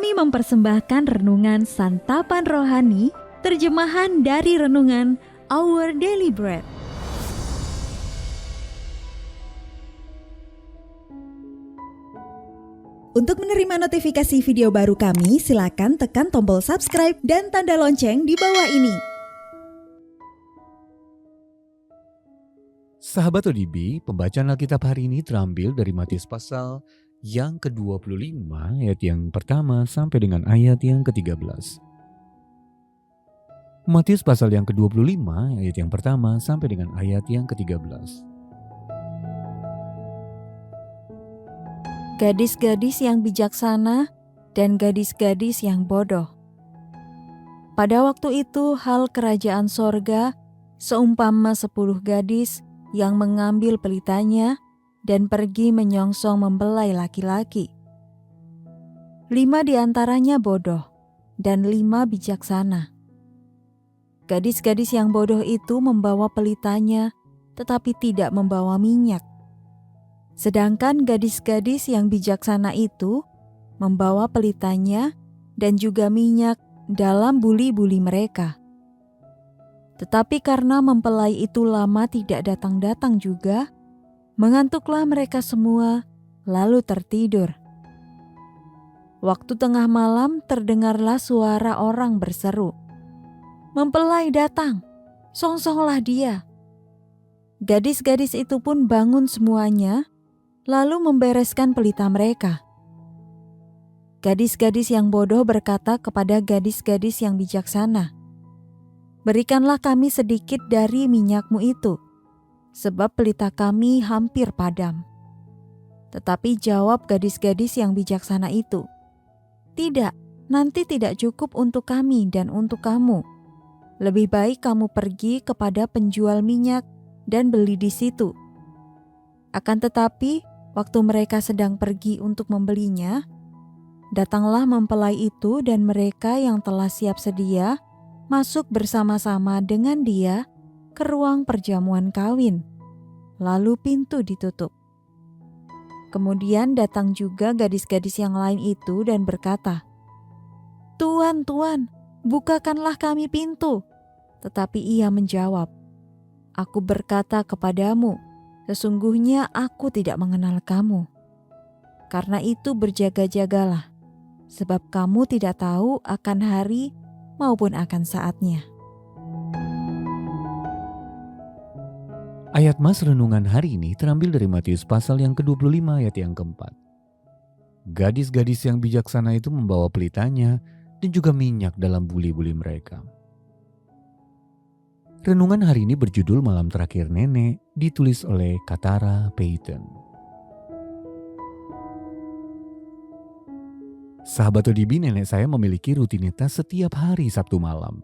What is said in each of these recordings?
Kami mempersembahkan renungan Santapan Rohani, terjemahan dari renungan Our Daily Bread. Untuk menerima notifikasi video baru kami, silakan tekan tombol subscribe dan tanda lonceng di bawah ini. Sahabat ODB, pembacaan Alkitab hari ini terambil dari Matius pasal yang ke-25 ayat yang pertama sampai dengan ayat yang ke-13. Matius pasal yang ke-25 ayat yang pertama sampai dengan ayat yang ke-13. Gadis-gadis yang bijaksana dan gadis-gadis yang bodoh. Pada waktu itu hal kerajaan sorga seumpama 10 gadis yang mengambil pelitanya dan pergi menyongsong membelai laki-laki. 5 diantaranya bodoh dan 5 bijaksana. Gadis-gadis yang bodoh itu membawa pelitanya tetapi tidak membawa minyak. Sedangkan gadis-gadis yang bijaksana itu membawa pelitanya dan juga minyak dalam buli-buli mereka. Tetapi karena mempelai itu lama tidak datang-datang juga, mengantuklah mereka semua, lalu tertidur. Waktu tengah malam terdengarlah suara orang berseru, "Mempelai datang, songsonglah dia." Gadis-gadis itu pun bangun semuanya, lalu membereskan pelita mereka. Gadis-gadis yang bodoh berkata kepada gadis-gadis yang bijaksana, "Berikanlah kami sedikit dari minyakmu itu, sebab pelita kami hampir padam." Tetapi jawab gadis-gadis yang bijaksana itu, "Tidak, nanti tidak cukup untuk kami dan untuk kamu. Lebih baik kamu pergi kepada penjual minyak dan beli di situ." Akan tetapi, waktu mereka sedang pergi untuk membelinya, datanglah mempelai itu dan mereka yang telah siap sedia masuk bersama-sama dengan dia ke ruang perjamuan kawin, lalu pintu ditutup. Kemudian datang juga gadis-gadis yang lain itu dan berkata, "Tuan, Tuan, bukakanlah kami pintu." Tetapi ia menjawab, "Aku berkata kepadamu, sesungguhnya aku tidak mengenal kamu. Karena itu berjaga-jagalah, sebab kamu tidak tahu akan hari maupun akan saatnya." Ayat mas renungan hari ini terambil dari Matius pasal yang ke-25 ayat yang keempat. Gadis-gadis yang bijaksana itu membawa pelitanya dan juga minyak dalam buli-buli mereka. Renungan hari ini berjudul Malam Terakhir Nenek, ditulis oleh Katara Payton. Sahabat ODB, nenek saya memiliki rutinitas setiap hari Sabtu malam.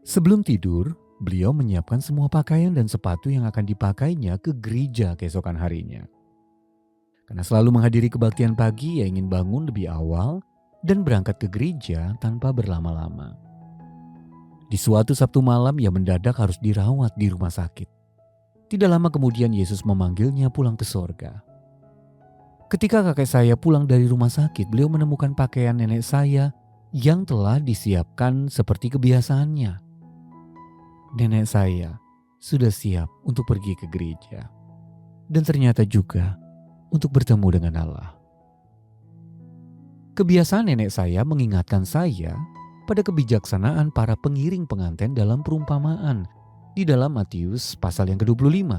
Sebelum tidur, beliau menyiapkan semua pakaian dan sepatu yang akan dipakainya ke gereja keesokan harinya. Karena selalu menghadiri kebaktian pagi, ia ingin bangun lebih awal dan berangkat ke gereja tanpa berlama-lama. Di suatu Sabtu malam, ia mendadak harus dirawat di rumah sakit. Tidak lama kemudian Yesus memanggilnya pulang ke sorga. Ketika kakek saya pulang dari rumah sakit, beliau menemukan pakaian nenek saya yang telah disiapkan seperti kebiasaannya. Nenek saya sudah siap untuk pergi ke gereja. Dan ternyata juga untuk bertemu dengan Allah. Kebiasaan nenek saya mengingatkan saya pada kebijaksanaan para pengiring pengantin dalam perumpamaan di dalam Matius pasal yang ke-25.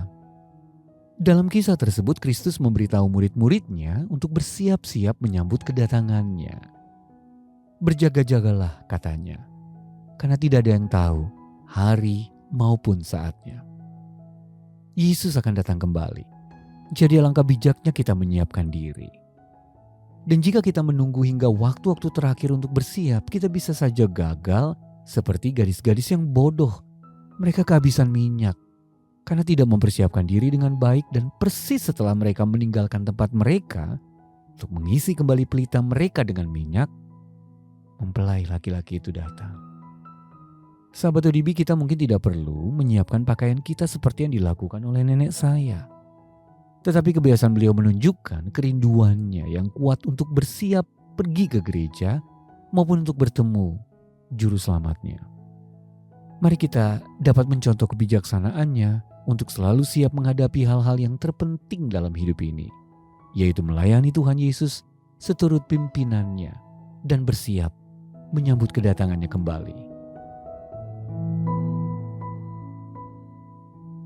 Dalam kisah tersebut, Kristus memberitahu murid-muridnya untuk bersiap-siap menyambut kedatangannya. Berjaga-jagalah, katanya, karena tidak ada yang tahu hari maupun saatnya. Yesus akan datang kembali. Jadi alangkah bijaknya kita menyiapkan diri. Dan jika kita menunggu hingga waktu-waktu terakhir untuk bersiap, kita bisa saja gagal seperti gadis-gadis yang bodoh. Mereka kehabisan minyak karena tidak mempersiapkan diri dengan baik, dan persis setelah mereka meninggalkan tempat mereka untuk mengisi kembali pelita mereka dengan minyak, mempelai laki-laki itu datang. Sahabat ODB, kita mungkin tidak perlu menyiapkan pakaian kita seperti yang dilakukan oleh nenek saya. Tetapi kebiasaan beliau menunjukkan kerinduannya yang kuat untuk bersiap pergi ke gereja maupun untuk bertemu juru selamatnya. Mari kita dapat mencontoh kebijaksanaannya untuk selalu siap menghadapi hal-hal yang terpenting dalam hidup ini, yaitu melayani Tuhan Yesus seturut pimpinannya dan bersiap menyambut kedatangannya kembali.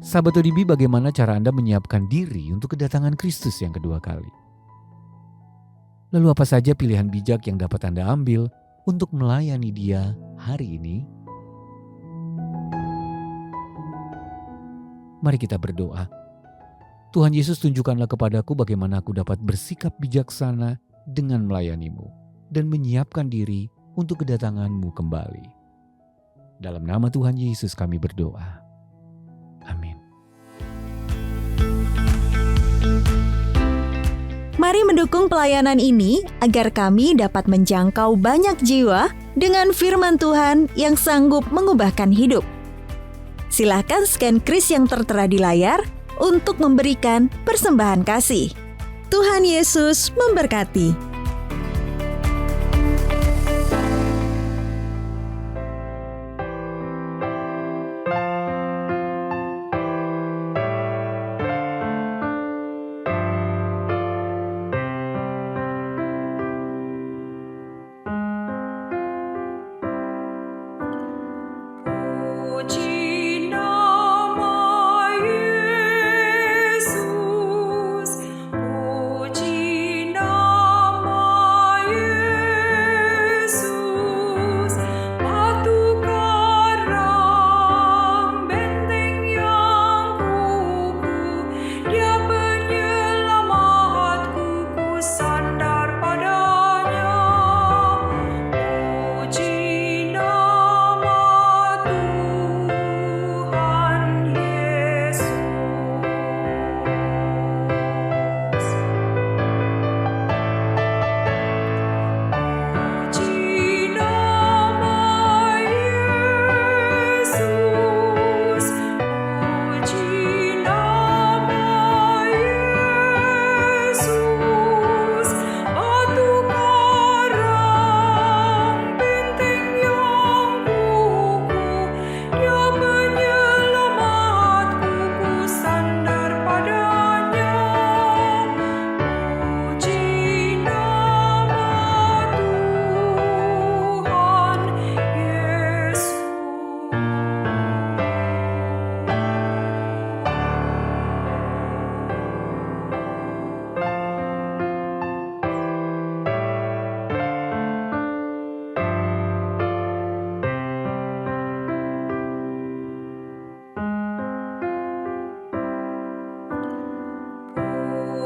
Sahabat ODB, bagaimana cara Anda menyiapkan diri untuk kedatangan Kristus yang kedua kali? Lalu apa saja pilihan bijak yang dapat Anda ambil untuk melayani Dia hari ini? Mari kita berdoa. Tuhan Yesus, tunjukkanlah kepadaku bagaimana aku dapat bersikap bijaksana dengan melayani-Mu dan menyiapkan diri untuk kedatangan-Mu kembali. Dalam nama Tuhan Yesus kami berdoa. Amin. Mari mendukung pelayanan ini agar kami dapat menjangkau banyak jiwa dengan firman Tuhan yang sanggup mengubahkan hidup. Silahkan scan kris yang tertera di layar untuk memberikan persembahan kasih. Tuhan Yesus memberkati.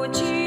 Puji